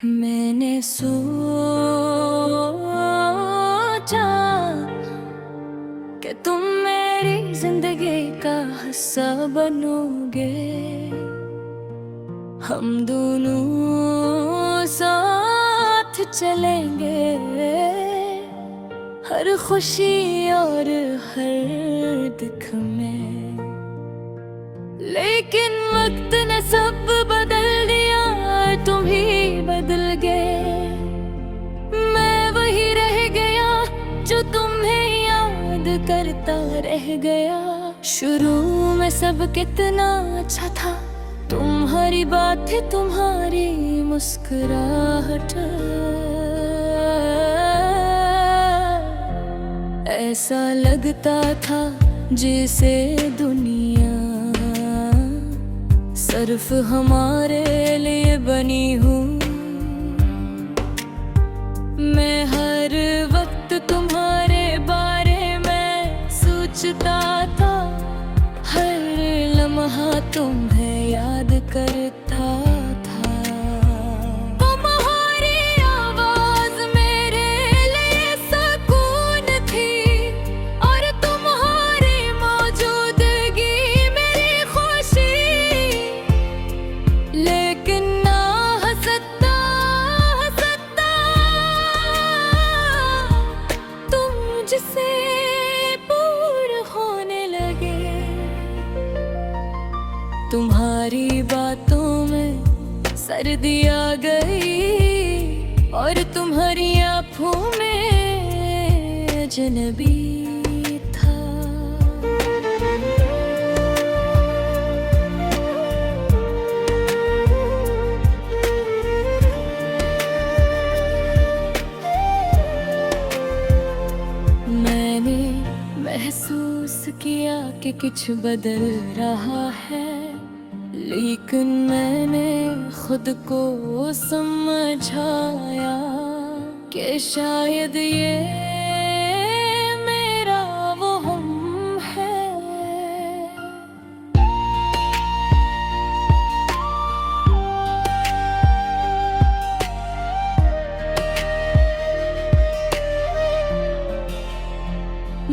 मैंने सोचा कि तुम मेरी जिंदगी का हिस्सा बनोगे। हम दोनों साथ चलेंगे हर खुशी और हर दुख में। लेकिन वक्त ने सब बदल दिया, तुम ही बदल गए। मैं वही रह गया जो तुम्हें याद करता रह गया। शुरू में सब कितना अच्छा था, तुम्हारी बातें, तुम्हारी मुस्कुराहट। ऐसा लगता था जैसे दुनिया सिर्फ हमारे लिए बनी हूँ। मैं हर वक्त तुम्हारे बारे में सोचता था, हर लम्हा तुम्हें याद करता था। तुम्हारी आवाज मेरे लिए सुकून थी और तुम्हारी मौजूदगी मेरी खुशी। लेकिन ना हंसता हंसता तुम मुझसे दूर होने लगे। तुम्हारी बातों में सर्दी आ गई और तुम्हारी आँखों में अजनबी था। मैंने महसूस किया कि कुछ बदल रहा है, लेकिन मैंने खुद को समझाया कि शायद ये मेरा वो हम है।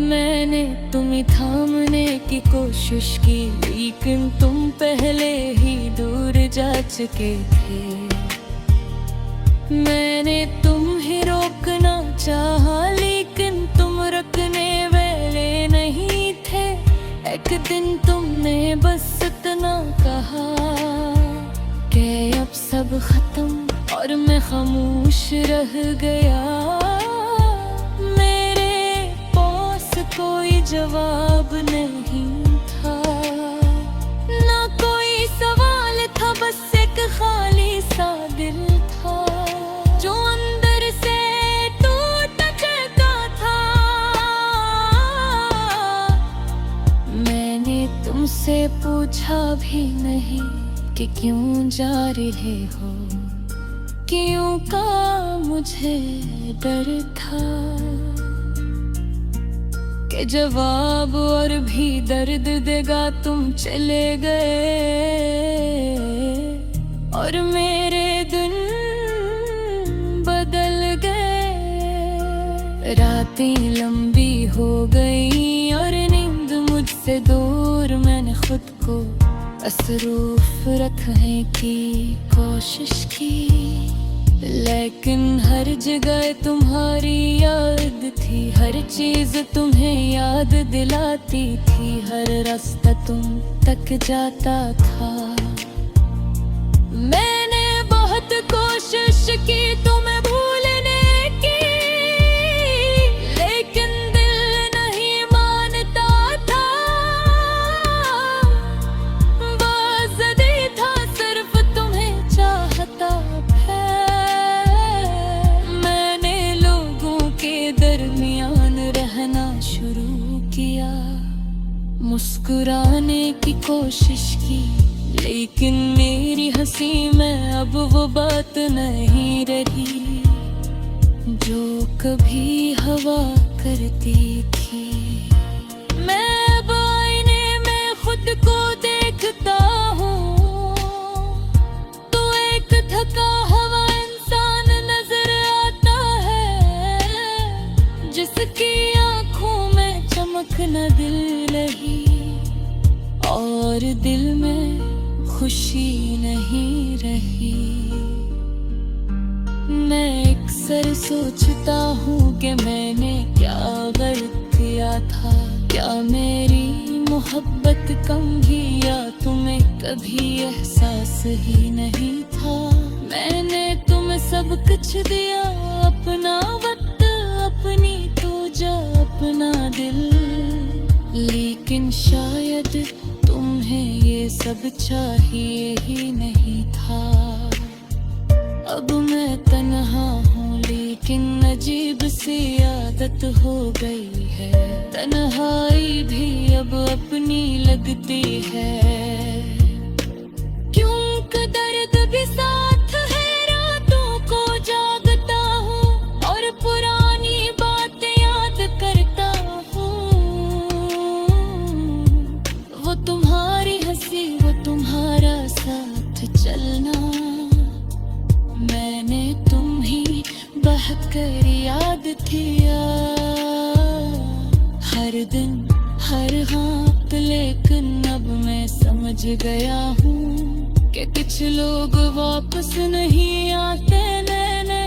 मैंने तुम्हें थामने की कोशिश की, लेकिन तुम पहले ही दूर जा चुके थे। मैंने तुम्हें रोकना चाहा, लेकिन तुम रुकने वाले नहीं थे। एक दिन तुमने बस इतना कहा कि अब सब खत्म, और मैं खामोश रह गया। कोई जवाब नहीं था, ना कोई सवाल था, बस एक खाली सा दिल था जो अंदर से टूट चुका था। मैंने तुमसे पूछा भी नहीं कि क्यों जा रहे हो, क्यों का मुझे डर था कि जवाब और भी दर्द देगा। तुम चले गए और मेरे दिन बदल गए। रातें लंबी हो गई और नींद मुझसे दूर। मैंने खुद को मसरूफ रखने की कोशिश की, लेकिन हर जगह तुम्हारी याद थी। हर चीज तुम्हें याद दिलाती थी, हर रास्ता तुम तक जाता था। मैंने बहुत कोशिश की तुम्हें भूलने की, लेकिन दिल नहीं मानता था। बस दी था सिर्फ तुम्हें चाहता। दरमियान रहना शुरू किया, मुस्कुराने की कोशिश की, लेकिन मेरी हंसी में अब वो बात नहीं रही जो कभी हवा करती थी। मैं अब आईने में खुद को देखता हूँ, तो एक थका हुआ इंसान मैं अक्सर सोचता हूँ कि मैंने क्या गलत किया था, क्या मेरी मोहब्बत कम ही या तुम्हें कभी एहसास ही नहीं था। मैंने तुम्हें सब कुछ दिया, अपना वक्त, अपनी तूजा, अपना दिल, लेकिन शायद तुम्हें ये सब चाहिए ही नहीं था। अब मैं तन्हा हूँ लेकिन अजीब सी आदत हो गई है, तन्हाई भी अब अपनी लगती है। क्यों दर्द भी साथ है, रातों को जागता हूँ और पुरानी बातें याद करता हूँ। वो तुम्हारी हंसी, वो तुम्हारा साथ चलना, मैंने तुम ही बहक कर याद किया हर दिन हर हाथ। लेकिन अब मैं समझ गया हूँ कि कुछ लोग वापस नहीं आते। मैंने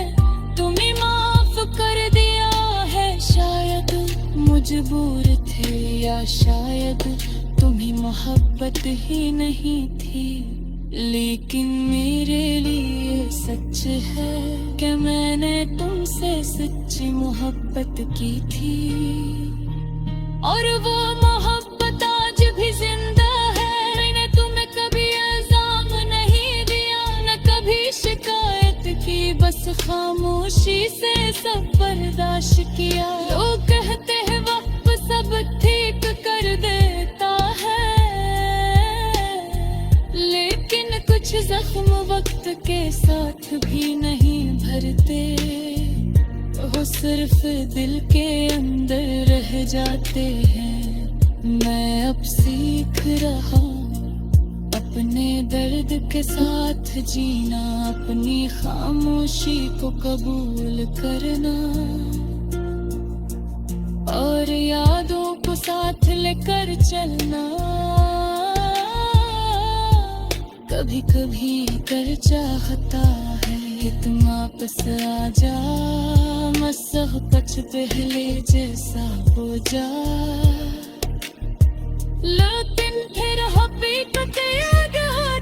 तुम्हें माफ कर दिया है, शायद मजबूर थे या शायद तुम्हें मोहब्बत ही नहीं थी। लेकिन मेरे लिए सच है कि मैंने तुमसे सच्ची मोहब्बत की थी, और वो मोहब्बत आज भी जिंदा है। मैंने तुम्हें कभी इल्जाम नहीं दिया, न कभी शिकायत की, बस खामोशी से सब बर्दाश्त किया। लोग कहते हैं वक्त सब ठीक कर देता है, लेकिन कुछ जख्म वक्त के साथ भी नहीं भरते, वो सिर्फ दिल के अंदर रह जाते हैं। मैं अब सीख रहा हूँ अपने दर्द के साथ जीना, अपनी खामोशी को कबूल करना, और यादों को साथ लेकर चलना। कभी कभी कर चाहता है कि तुम वापस आ जा, मैं सब कुछ पहले जैसा हो जा, लेकिन फिर हकीकत याद हो